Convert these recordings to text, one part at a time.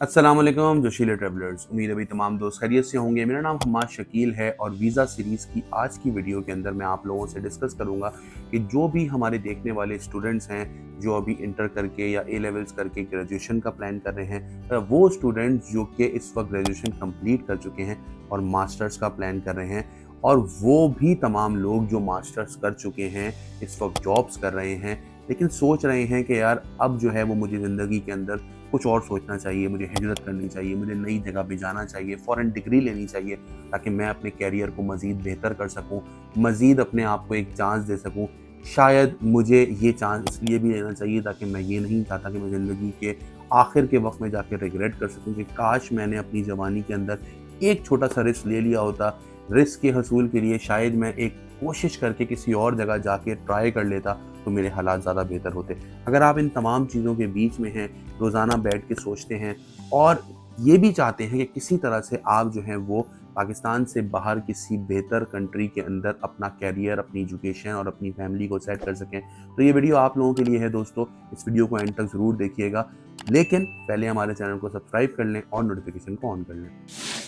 अस्सलाम वालेकुम जोशीले ट्रैवलर्स। उम्मीद है भाई तमाम दोस्त खैरियत से होंगे। मेरा नाम हमाद शकील है और वीज़ा सीरीज़ की आज की वीडियो के अंदर मैं आप लोगों से डिस्कस करूंगा कि जो भी हमारे देखने वाले स्टूडेंट्स हैं जो अभी इंटर करके या ए लेवल्स करके ग्रेजुएशन का प्लान कर रहे हैं, वो स्टूडेंट्स जो कि इस वक्त ग्रेजुएशन कंप्लीट कर चुके हैं और मास्टर्स का प्लान कर रहे हैं, और वो भी तमाम लोग जो मास्टर्स कर चुके हैं इस वक्त जॉब्स कर रहे हैं लेकिन सोच रहे हैं कि यार अब जो है वो मुझे ज़िंदगी के अंदर कुछ और सोचना चाहिए, मुझे हिजरत करनी चाहिए, मुझे नई जगह पे जाना चाहिए, फ़ॉरेन डिग्री लेनी चाहिए ताकि मैं अपने करियर को मज़ीद बेहतर कर सकूँ, मज़ीद अपने आप को एक चांस दे सकूँ। शायद मुझे ये चांस इसलिए भी लेना चाहिए ताकि मैं ये नहीं चाहता कि मैं ज़िंदगी के आखिर के वक्त में जाकर रिग्रेट कर सकूँ कि काश मैंने अपनी जवानी के अंदर एक छोटा सा रिस्क ले लिया होता। रिस्क के हसूल के लिए शायद मैं एक कोशिश करके किसी और जगह जाके ट्राई कर लेता तो मेरे हालात ज़्यादा बेहतर होते। अगर आप इन तमाम चीज़ों के बीच में हैं, रोज़ाना बैठ के सोचते हैं और ये भी चाहते हैं कि किसी तरह से आप जो हैं वो पाकिस्तान से बाहर किसी बेहतर कंट्री के अंदर अपना करियर, अपनी एजुकेशन और अपनी फैमिली को सेट कर सकें, तो ये वीडियो आप लोगों के लिए है दोस्तों। इस वीडियो को एंड तक ज़रूर देखिएगा, लेकिन पहले हमारे चैनल को सब्सक्राइब कर लें और नोटिफिकेशन को ऑन कर लें।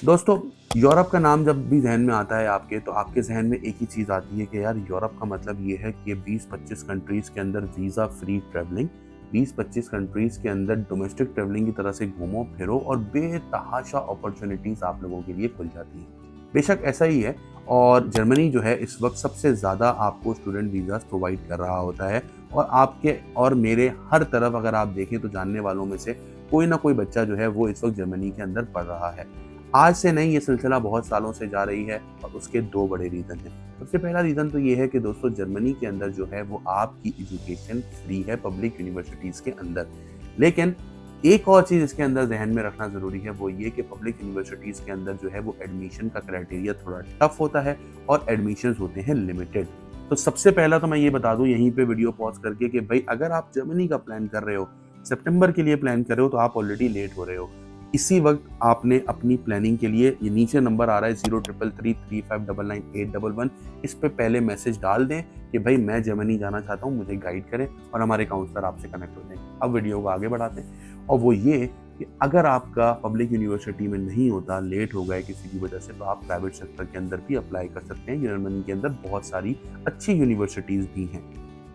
दोस्तों, यूरोप का नाम जब भी जहन में आता है आपके, तो आपके जहन में एक ही चीज़ आती है कि यार यूरोप का मतलब ये है कि 20-25 कंट्रीज़ के अंदर वीज़ा फ्री ट्रैवलिंग, 20-25 कंट्रीज़ के अंदर डोमेस्टिक ट्रैवलिंग की तरह से घूमो फिरो और बेतहाशा अपॉर्चुनिटीज़ आप लोगों के लिए खुल जाती हैं। बेशक ऐसा ही है, और जर्मनी जो है इस वक्त सबसे ज़्यादा आपको स्टूडेंट वीज़ास प्रोवाइड कर रहा होता है, और आपके और मेरे हर तरफ अगर आप देखें तो जानने वालों में से कोई ना कोई बच्चा जो है वो इस वक्त जर्मनी के अंदर पढ़ रहा है। आज से नहीं, ये सिलसिला बहुत सालों से जा रही है और उसके दो बड़े रीज़न हैं। सबसे पहला रीज़न तो ये है कि दोस्तों जर्मनी के अंदर जो है वो आपकी एजुकेशन फ्री है पब्लिक यूनिवर्सिटीज़ के अंदर। लेकिन एक और चीज़ इसके अंदर ज़हन में रखना ज़रूरी है, वो ये कि पब्लिक यूनिवर्सिटीज़ के अंदर जो है वो एडमिशन का क्राइटेरिया थोड़ा टफ होता है और एडमिशन्स होते हैं लिमिटेड। तो सबसे पहला तो मैं ये बता दूँ यहीं पे वीडियो पॉज़ करके कि भाई अगर आप जर्मनी का प्लान कर रहे हो, सितंबर के लिए प्लान कर रहे हो, तो आप ऑलरेडी लेट हो रहे हो। इसी वक्त आपने अपनी प्लानिंग के लिए, ये नीचे नंबर आ रहा है 033335998811, इस पे पहले मैसेज डाल दें कि भाई मैं जर्मनी जाना चाहता हूँ, मुझे गाइड करें, और हमारे काउंसलर आपसे कनेक्ट हो जाएंगे। अब वीडियो को आगे बढ़ाते हैं, और वो ये कि अगर आपका पब्लिक यूनिवर्सिटी में नहीं होता, लेट हो गए किसी की वजह से, तो आप प्राइवेट सेक्टर के अंदर भी अप्लाई कर सकते हैं। जर्मनी के अंदर बहुत सारी अच्छी यूनिवर्सिटीज़ भी हैं।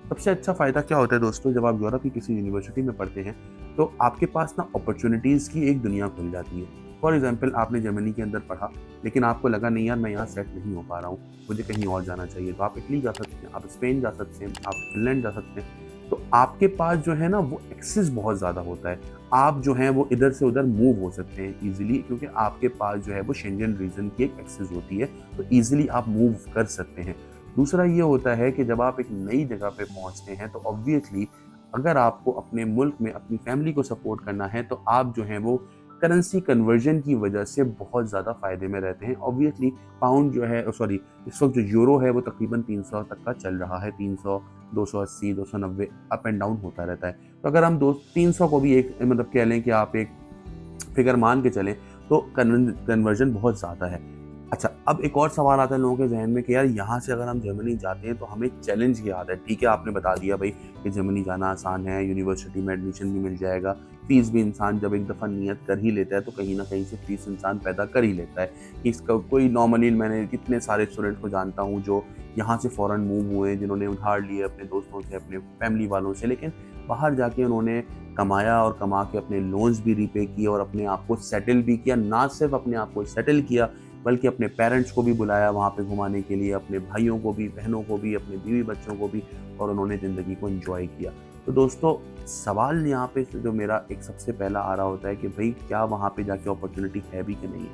सबसे अच्छा फ़ायदा क्या होता है दोस्तों, जब आप यूरोप की किसी यूनिवर्सिटी में पढ़ते हैं तो आपके पास ना अपॉर्चुनिटीज़ की एक दुनिया खुल जाती है। फॉर एग्जांपल, आपने जर्मनी के अंदर पढ़ा लेकिन आपको लगा नहीं यार मैं यहाँ सेट नहीं हो पा रहा हूँ, मुझे कहीं और जाना चाहिए, तो आप इटली जा सकते हैं, आप स्पेन जा सकते हैं, आप फिनलैंड जा सकते हैं। तो आपके पास जो है ना वो एक्सेस बहुत ज़्यादा होता है। आप जो हैं वो इधर से उधर मूव हो सकते हैं ईजिली, क्योंकि आपके पास जो है वो शेंजन रीजन की एक एक्सेस होती है, तो ईजिली आप मूव कर सकते हैं। दूसरा ये होता है कि जब आप एक नई जगह पे पहुंचते हैं तो ऑब्वियसली अगर आपको अपने मुल्क में अपनी फैमिली को सपोर्ट करना है तो आप जो हैं वो करेंसी कन्वर्जन की वजह से बहुत ज़्यादा फ़ायदे में रहते हैं। ऑब्वियसली पाउंड जो है, सॉरी, इस वक्त जो यूरो है वो तकरीबन 300 तक का चल रहा है, 300, 280, 290 अप एंड डाउन होता रहता है। तो अगर हम 300 को भी एक मतलब कह लें कि आप एक फिगर मान के चलें, तो कन्वर्जन बहुत ज़्यादा है। अच्छा, अब एक और सवाल आता है लोगों के जहन में कि यार यहाँ से अगर हम जर्मनी जाते हैं तो हमें चैलेंज क्या आता है। ठीक है, आपने बता दिया भाई कि जर्मनी जाना आसान है, यूनिवर्सिटी में एडमिशन भी मिल जाएगा, फीस भी इंसान जब एक दफ़ा नियत कर ही लेता है तो कहीं ना कहीं से फीस इंसान पैदा कर ही लेता है। कि इसका कोई नॉर्मली, मैंने कितने सारे स्टूडेंट को जानता हूँ जो यहाँ से फ़ॉरेन मूव हुए, जिन्होंने उधार लिए अपने दोस्तों से, अपने फैमिली वालों से, लेकिन बाहर जाके उन्होंने कमाया और कमा के अपने लोन्स भी रीपे किए और अपने आप को सेटल भी किया। ना सिर्फ अपने आप को सेटल किया बल्कि अपने पेरेंट्स को भी बुलाया वहाँ पे घुमाने के लिए, अपने भाइयों को भी, बहनों को भी, अपने बीवी बच्चों को भी, और उन्होंने ज़िंदगी को एंजॉय किया। तो दोस्तों, सवाल यहाँ पे जो मेरा एक सबसे पहला आ रहा होता है कि भाई क्या वहाँ पे जाके अपॉर्चुनिटी है भी कि नहीं है।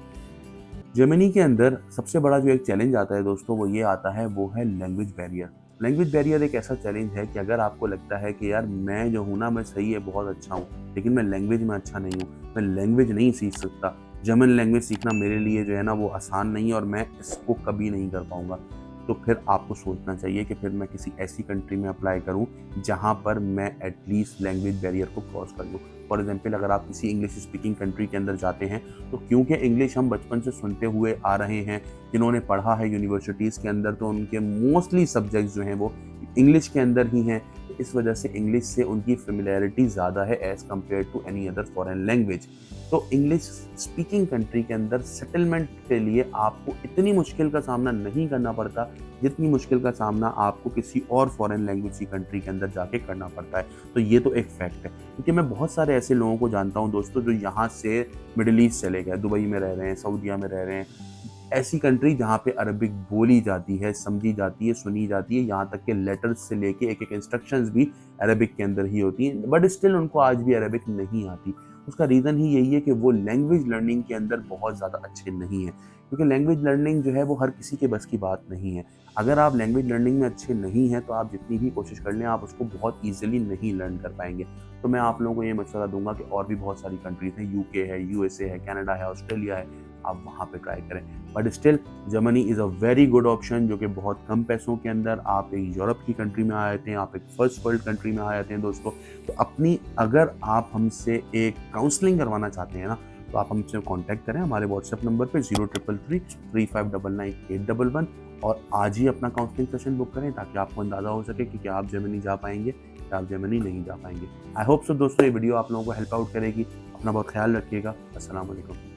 जर्मनी के अंदर सबसे बड़ा जो एक चैलेंज आता है दोस्तों, वो ये आता है, वो है लैंग्वेज बैरियर। लैंग्वेज बैरियर एक ऐसा चैलेंज है कि अगर आपको लगता है कि यार मैं जो हूँ ना, मैं सही है, बहुत अच्छा हूँ, लेकिन मैं लैंग्वेज में अच्छा नहीं हूँ, मैं लैंग्वेज नहीं सीख सकता, जर्मन लैंग्वेज सीखना मेरे लिए जो है ना वो आसान नहीं है और मैं इसको कभी नहीं कर पाऊँगा, तो फिर आपको सोचना चाहिए कि फिर मैं किसी ऐसी कंट्री में अप्लाई करूं जहां पर मैं एटलीस्ट लैंग्वेज बैरियर को क्रॉस कर लूं। फॉर एग्जांपल, अगर आप किसी इंग्लिश स्पीकिंग कंट्री के अंदर जाते हैं तो क्योंकि इंग्लिश हम बचपन से सुनते हुए आ रहे हैं, जिन्होंने पढ़ा है यूनिवर्सिटीज़ के अंदर, तो उनके मोस्टली सब्जेक्ट्स जो हैं वो इंग्लिश के अंदर ही हैं। इस वजह से इंग्लिश से उनकी फेमिलियरिटी ज़्यादा है as compare to any other foreign language. तो इंग्लिश स्पीकिंग कंट्री के अंदर सेटलमेंट के लिए आपको इतनी मुश्किल का सामना नहीं करना पड़ता जितनी मुश्किल का सामना आपको किसी और फॉरेन लैंग्वेज की कंट्री के अंदर जाके करना पड़ता है। तो ये तो एक फैक्ट है, क्योंकि मैं बहुत सारे ऐसे लोगों को जानता हूँ दोस्तों जो यहाँ से मिडिल ईस्ट चले गए, दुबई में रह रहे हैं, सऊदीया में रह रहे हैं, ऐसी कंट्री जहाँ पे अरबिक बोली जाती है, समझी जाती है, सुनी जाती है, यहाँ तक के लेटर्स से लेके एक एक इंस्ट्रक्शंस भी अरबिक के अंदर ही होती हैं, बट स्टिल उनको आज भी अरबिक नहीं आती। उसका रीज़न ही यही है कि वो लैंग्वेज लर्निंग के अंदर बहुत ज़्यादा अच्छे नहीं हैं, क्योंकि लैंग्वेज लर्निंग जो है वो हर किसी के बस की बात नहीं है। अगर आप लैंग्वेज लर्निंग में अच्छे नहीं हैं तो आप जितनी भी कोशिश कर लें आप उसको बहुत ईजिली नहीं लर्न कर पाएंगे। तो मैं आप लोगों को ये मशवरा दूंगा कि और भी बहुत सारी कंट्रीज हैं, यूके है, यूएसए है, कनाडा है, ऑस्ट्रेलिया है, आप वहाँ पे ट्राई करें। But still Germany is a very good option, जो कि बहुत कम पैसों के अंदर आप एक यूरोप की कंट्री में आ जाते हैं, आप एक फर्स्ट वर्ल्ड कंट्री में आ जाते हैं दोस्तों। तो अपनी अगर आप हमसे एक काउंसलिंग करवाना चाहते हैं ना, तो आप हमसे कांटेक्ट करें हमारे व्हाट्सएप नंबर पे 03333599 और आज ही अपना काउंसलिंग सेशन बुक करें, ताकि आपको अंदाज़ा हो सके कि क्या आप जर्मनी जा पाएंगे या आप जर्मनी नहीं जा पाएंगे। आई होप सो दोस्तों ये वीडियो आप लोगों को हेल्प आउट करेगी। अपना बहुत ख्याल रखिएगा। अस्सलाम वालेकुम।